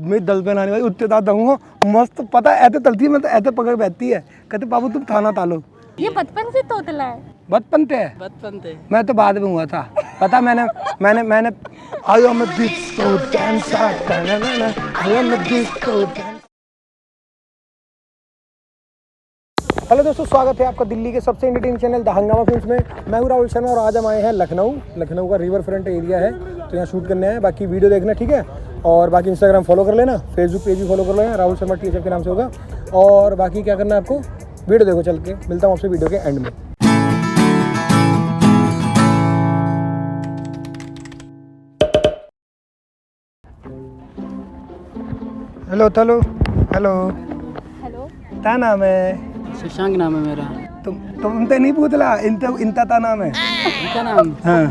मेरी दल पे आने वाली उत्ते दाद दूंगा मस्त पता ऐसे तलती है मैं तो ऐसे पकड़ बैठती है कहते बाबू तुम थाना तालो। ये बचपन से तोतला है। बचपन से है। बचपन से मैं तो बाद में हुआ था पता मैंने I am disco dancer I am disco. Hello दोस्तों, स्वागत है आपका दिल्ली के सबसे इंटरटेनिंग चैनल द हंगामा फिल्म्स में। मैं हूं राहुल शर्मा और आज हम आए हैं लखनऊ का रिवर फ्रंट एरिया है तो यहाँ शूट करने आए हैं। बाकी वीडियो देखना ठीक है, और बाकी इंस्टाग्राम फॉलो कर लेना, फेसबुक पेज भी फॉलो कर लेना, राहुल शर्मा THF के नाम से होगा। और बाकी क्या करना है आपको, वीडियो देखो चल के। मिलता हूँ आपसे वीडियो के एंड में। हेलो हेलो हेलो, क्या नाम है? शशांक नाम है मेरा। तुम तो नहीं पूछला इनता ता नाम है। इनका नाम? हाँ।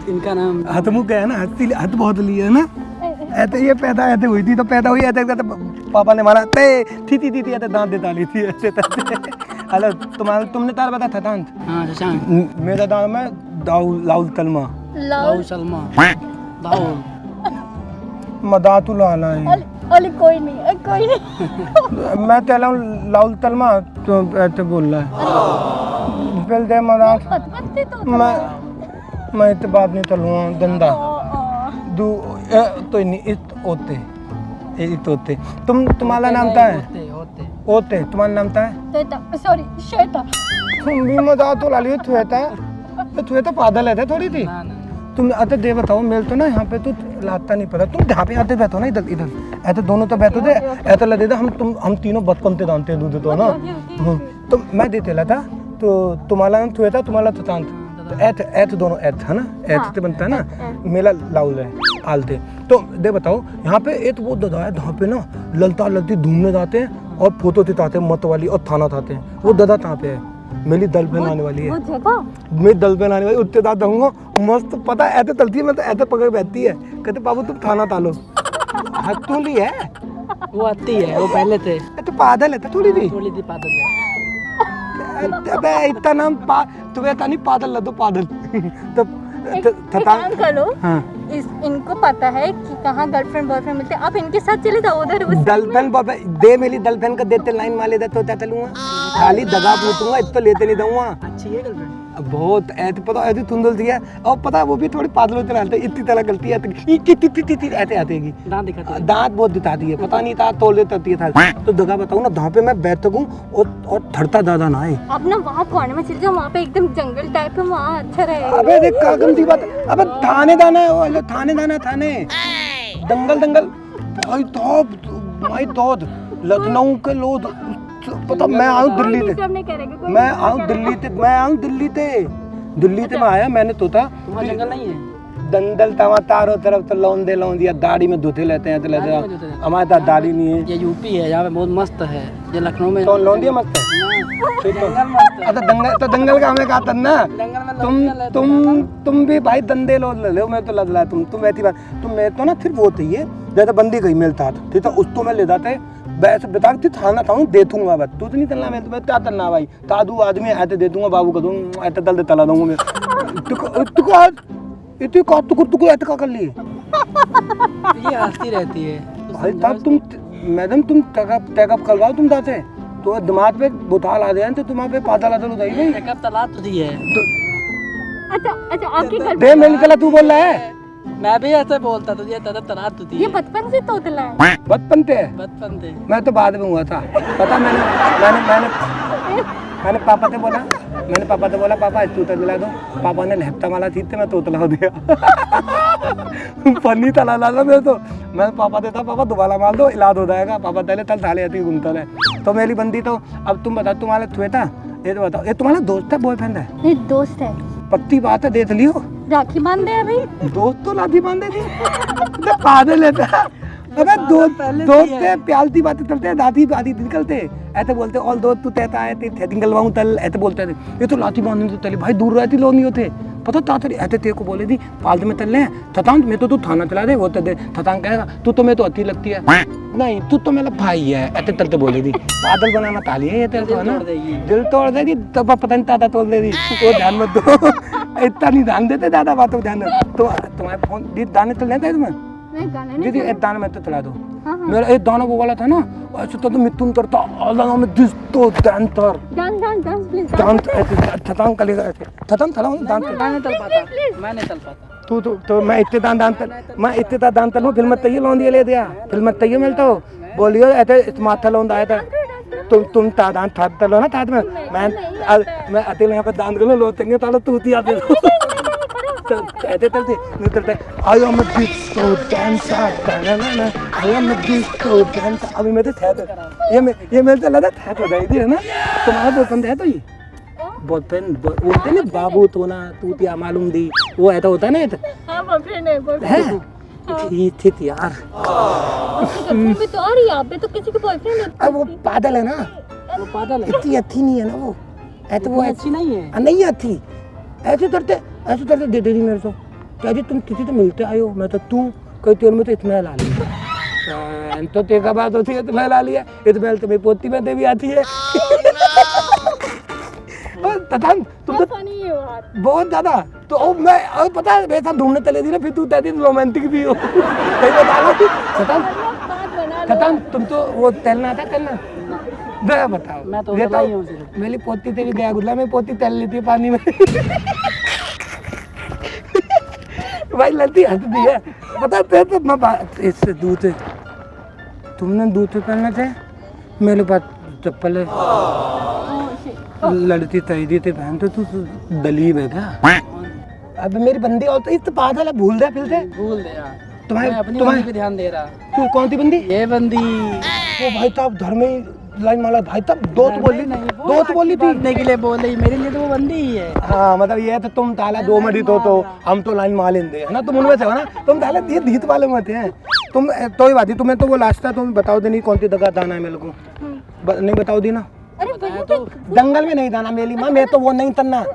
इनका नाम हथ मुँह है ना, हथ बहुत लिया है ना। ऐसे ये पैदा ऐसे हुई थी तो पैदा हुई ऐसे पापा ने मारा ते थी ऐसे दांत देता ली थी ऐसे। हेलो तुमने तार बताया था दांत? हाँ शशांक। मेरा दांत है लाउल तलमा लाउल सलमा लाउल मदातु लाला है। अली कोई नहीं मैं तेला लाउल तलमा तो ऐसे बोल रहा है पहले दे मदात। बचपन से मैं इतने बात नहीं तलूँगा दंदा दू तो नहीं इत होते तुम्हारा नाम क्या है? होते तुम्हारा नाम क्या है? सॉरी श्वेता। तुम भी मजाक तो ला लियो थुएता पागल है थोड़ी थी तुम। अरे दे बताओ मेरे तो ना यहाँ पे तो लाता नहीं पता। तुम जहाँ पे आते बैठो ना इधर ऐसे दोनों तो बैठो थे ऐसा लगे था हम तीनों बचपन से जानते हैं दूध तो ना। तो मैं देते ला था तो तुम्हारा नाम थुएता तुम्हारा थतांत तो ऐथ दोनों ऐथ है ना, ऐथ से बनता है ना। मेला लाउल है आलते। तो दे बताओ यहाँ पे एक वो ददा है जहाँ पे ना ललती घूमने जाते हैं और फोटो खिंचाते हैं मत वाली और थाना खाते हैं। वो ददा कहाँ पे है? मेरी दल बहन आने वाली है। मेरी दल बहन आने वाली उत्ते दाद दूंगा मस्त पता ऐसे तलती है मैं तो ऐसे पकड़ बैठती है कहते बाबू तुम थाना तालो। हथुली है वो आती है, वो पहले थे। तो पागल है थोड़ी थी पागल है। अबे इतना नाम तुम्हें नहीं पागल तो पागल। तो काम करो। हाँ। इनको पता है कि कहाँ गर्लफ्रेंड बॉयफ्रेंड मिलते हैं, आप इनके साथ चले जाओ उधर। दलफन दे मेरी दलफन का देते लाइन माले दे तो क्या लूंगा खाली दगा पूछूंगा इत तो लेते नहीं दूंगा। अच्छी है गर्लफ्रेंड बहुत ऐसे पता ऐसी तुंदल थी है और पता वो भी थोड़ी पागल होते रहते इतनी तरह गलती है ऐसे आतेगी दांत बहुत दिखाती है पता नहीं था तोल देती है। तो दगा बताऊँ ना जहाँ पे मैं बैठ सकूँ और थड़ता दादा ना आए। अब ना वहाँ कॉर्नर में चले जाओ, वहाँ पे एकदम जंगल टाइप है, वहाँ अच्छा रहेगा। अबे देख क्या गंदी बात। अबे थाने दाना है थाने दंगल भाई दौद लखनऊ के लोग पता। मैं आऊँ दिल्ली से मैं आऊँ दिल्ली से मैं आया मैंने तो था तुम्हारा जंगल नहीं है? दंदल तमा तारों तरफ तो लौन दिया दाढ़ी में धोते लेते हैं हमारे पास दाढ़ी नहीं है। ये यूपी है, यहाँ पे बहुत मस्त है। ये लखनऊ में तो लौन दिया मस्त है। तो दंगल का हमें कहा था ना तुम भी भाई दंदे लो ले लो। मैं तो लदला तुम ऐसी बात तुम मैं तो ना फिर वो थी ये जैसे बंदी गई मिलता था ठीक है उसको मैं ले जाते वैसे बता के थाना था दे दूंगा बस तू तो नहीं तलना मैं क्या तलना भाई तादू आदमी ऐसे दे दूंगा बाबू का दूँ ऐसे दल दे तला दूंगा मैं तुको ऐसे क्या कर लिए। ये हंसती रहती है भाई तब तुम मैडम तुम टैकअप करवाओ तुम जाते तो दिमाग पे बुताल आ जाए तो तुम्हारे पे पाता लाता उठाई गई टैकअप तला तुझी है। अच्छा आपकी दे मैं निकला तू बोल रहा है। मैं भी ऐसे बोलता तुझे तला तुझी ये बचपन से तोतला है। बचपन से मैं तो बाद में हुआ था पता। मैंने पापा से बोला पापा तोता दिला दो। पापा ने लहपता वाला थी मैं तोतला हो दिया। पन्नी तला ला मैं तो मैं पापा देता पापा दोबारा मार दो इलाज हो जाएगा। पापा तले तल थाले आती घूमता रहे तो मेरी बंदी। तो अब तुम बताओ तुम्हारा थुएता ये तो बताओ ये तुम्हारा दोस्त है बॉयफ्रेंड है? ये दोस्त है। पत्ती बात है देख लियो राखी बांध दे भाई। दोस्त तो लाठी बांधे थी पागल लेता। अबे दोस्त है प्यालती बातें चलते हैं दादी निकलते ऐसे बोलते ऑल दोस्त तू तैता है तेरी गलवाऊं तल ऐसे बोलते थे। ये तो लाठी बांधने तो तले भाई दूर रहती लोग नहीं होते पता तातरी ऐसे तेरे को बोले थी पालतू में तल ले थतांग में तो तू थाना चला दे वो तो दे थतांग कहेगा तू तो मैं तो अच्छी लगती है नहीं तू तो मेरा भाई है ऐसे तलते बोले थी। पागल बनाना ताली है ये तेरे को ना दिल तोड़ देगी तब पता नहीं दादा तोड़ देगी वो ध्यान मत दो इतना नहीं ध्यान देते दादा बातों ध्यान तो तुम्हारे फोन दाने तो लेते तुम्हें मैं गाना नहीं दीदी एक दाना मैं तो चला दो हाँ, हाँ। मेरा एक दाना वो वाला था ना ऐसे तो मिथुन करता अल्लाह में दिस तो दांतर डांस प्लीज दांत ऐसे थतांग कलेगा ऐसे थतांग थला दांत मैं नहीं चल पाता, मैं नहीं चल पाता। तो मैं इतने दान तलूं फिल्म तैये लोन दिए ले दिया फिल्म तैये मिलता हो बोलियो ऐसे माथा लोन आया था तुम दान था तलो ना था मैं अकेले यहाँ पे दान करूँ लोतेंगे तालो तूती आते ऐसे चलते नहीं चलते आयो मैं दिस तो डांसर ना आयो मैं दिस तो डांसर अभी मैं तो थे तो ये मेरे से लगा थे तो दे दिया ना तुम्हारा बॉयफ्रेंड है तो ये बॉयफ्रेंड बोलते ना बाबू तो ना तूतिया मालूम दी वो ऐसा होता है ना हां बॉयफ्रेंड है ठीक यार गर्लफ्रेंड भी तो और यहाँ पे तो किसी के बॉयफ्रेंड है अब वो पागल है ना वो पागल है, इतनी अच्छी नहीं है ना वो ऐसे वो अच्छी नहीं है। नहीं अच्छी ऐसे करते दे दे रही मेरे को क्या जी तुम किसी से मिलते आए हो मैं तो तू कोई तेरे में तो इतना ला लिया तो तेरा बात होती है तुम्हें ला लिया इतना तुम्हें पोती में देवी आती है तथान तुम तो फनी है यार बहुत ज्यादा तो अब मैं अब पता है वैसा ढूंढने चले थी ना फिर तू कहती रोमांटिक भी हो सही बता रहा तथान तुम तो वो तैरना आता तैरना दे बताओ मैं तो ये उतना ही हूँ सिर्फ। मेरी पोती तेरी गया गुल्ला में पोती तैर लेती है पानी में भाई लड़ती हंसती है पता है तो मैं इससे दूध तुमने दूध पहनना थे मेरे पास चप्पल है लड़ती तैदी थे पहन तो तू दलीब है क्या अब मेरी बंदी और तो इस पागल है भूल दे फिर भूल दे यार, तुम्हारे मैं अपनी तुम्हारे बंदी पे ध्यान दे रहा। तू कौन सी बंदी ये बंदी वो भाई साहब घर में लाइन माला भाई साहब दोस्त बोली थी बांधने के लिए बोल रही, मेरे लिए तो वो बंदी ही है। हाँ मतलब ये तो तुम ताला दो मरी तो हम तो लाइन मार लेंगे है ना तुम उनमें से हो ना तुम ताला ये धीत वाले मत हैं तुम तो ही बात ही तुम्हें तो वो लास्ट था तुम बताओ देनी कौन सी जगह जाना है मेरे को नहीं बताओ दी ना अरे वहीं तो दंगल में नहीं जाना मेरी माँ मैं तो वो नहीं तलना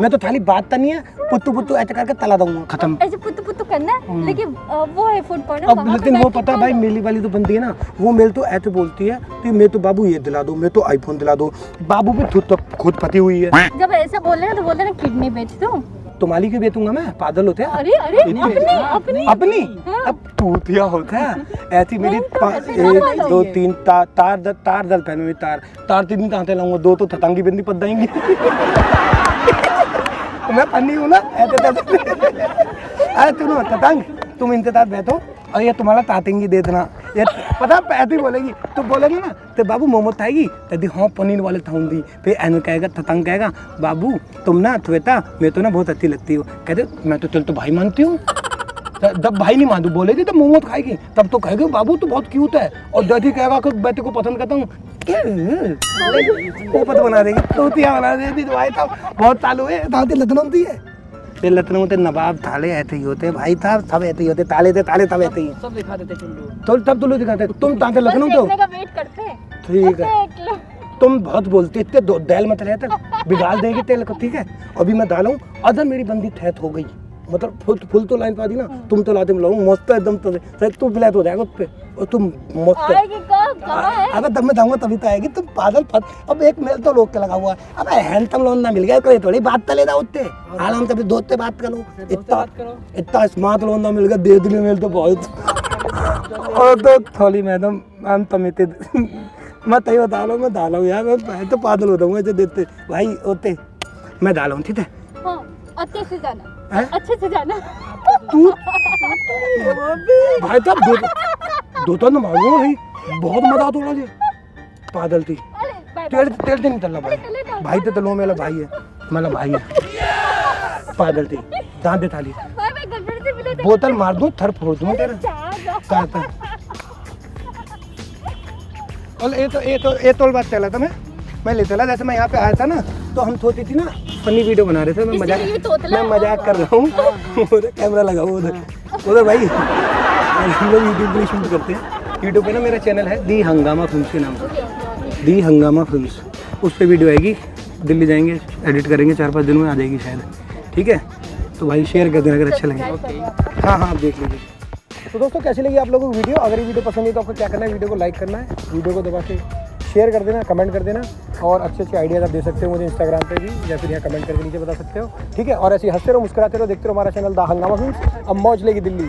मैं तो थाली बात तनी है पुत्तू ऐसे करके तला दूंगा खत्म ऐसे पुत्तू करना है लेकिन वो है फूड कॉर्नर अब लेकिन वो पता भाई मेली वाली तो बंदी है ना वो मेरे तो ऐसे बोलती है कि मैं तो बाबू ये दिला दो मैं तो आईफोन दिला दो बाबू भी खुद पती हुई है जब ऐसा बोल रहे हैं तो बोलते हैं किडनी बेच दो तुम्हारी क्यों बेचूंगा मैं पागल होते हैं अरे अरे अपनी अब टूटिया होता है ऐसी मेरी एक दो तीन तार दल पहने हुई तार तीन तांते लाऊंगा दो तो थतांगी बिंदी पद जाएंगी मैं पन्नी हूँ ना ऐसे अरे सुनो थतांग तुम इनके साथ बैठो और ये तुम्हारा तातेंगी दे देना ये पता ऐसे ही बोलेगी तो बोलेगी ना तो बाबू मोमो खाएगी यदि हाँ पनीर वाले थाऊंगी फिर एन कहेगा थतंग कहेगा बाबू तुम ना श्वेता मैं तो ना बहुत अच्छी लगती हो कहते मैं तो चल तो भाई मानती हूँ जब भाई नहीं मानू बोलेगी तब मोमो खाएगी तब तो कहेगी बाबू तो बहुत क्यूट है और जब ही कहेगा कि मैं को पसंद करता हूँ पोपत बना देगी तोतिया बना देगी भाई साहब बहुत चालू है लखनऊ दी है फिर लखनऊ के नवाब ताले ऐसे ही होते भाई साहब सब ऐसे ही होते ताले सब ऐसे ही सब दिखा देते चुल्लू तो तब तुल्लू दिखाते तुम ताते लखनऊ तो देखने का वेट करते हैं ठीक है तुम बहुत बोलते इतने दाल मत रहते बिगाड़ देगी तेल को ठीक है अभी मैं डालूं अगर मेरी बंदी ठहत हो गई मतलब फुल तो लाइन पा दी ना तुम तो लाते मिलाऊं मस्त एकदम तो तू ब्लैक हो जाएगा उस पे और तुम मस्त आएगी कहाँ है अगर तब मैं जाऊंगा तभी तो आएगी तुम पागल फट अब एक मेल तो लोग के लगा हुआ है अब हैंडसम लोन ना मिल गया कोई थोड़ी बात चले जाओ उतने आराम से भी दोस्त से बात करो इतना स्मार्ट लोन ना मिल गया दे दिले मेल तो बहुत और तो थोड़ी मैडम हम तमित मैं तय बता लो मैं डाला हूँ यार मैं तो पागल होता हूँ ऐसे देते भाई होते मैं डाला हूँ ठीक है हाँ अच्छे से जाना हैं? अच्छे से जाना तू भाई साहब दो तो मालूम भाई बहुत मजा आता है पागल थी तेल से नहीं चलना भाई तो तलो मेरा भाई है मतलब भाई है पागल थी जहाँ दे थाली बोतल मार दूं थर फोड़ दूं तेरा और ये तो बात चला था मैं ले चला जैसे मैं यहाँ पे आया था ना तो हम सोची थी ना फनी वीडियो बना रहे थे मैं मजाक कर रहा हूँ उधर कैमरा लगा हुआ उधर भाई हम लोग यूट्यूब पे शूट करते हैं यूट्यूब पे ना मेरा चैनल है दी हंगामा फिल्म्स के नाम से दी हंगामा फिल्म्स उस पर वीडियो आएगी दिल्ली जाएंगे एडिट करेंगे 4-5 दिन में आ जाएगी शायद ठीक है तो भाई शेयर कर देना अगर अच्छा लगे हाँ आप देख लीजिए तो दोस्तों कैसी लगी आप लोगों को वीडियो अगर ये वीडियो पसंद है तो आपको क्या करना है वीडियो को लाइक करना है वीडियो को दबा के शेयर कर देना कमेंट कर देना और अच्छे आइडियाज़ आप दे सकते हो मुझे इंस्टाग्राम पे भी या फिर यहाँ कमेंट करके नीचे बता सकते हो ठीक है और ऐसे हंसते रहो मुस्कुराते रहो देखते रहो हमारा चैनल द हंगामा फिल्म्स अब मौज लेगी दिल्ली।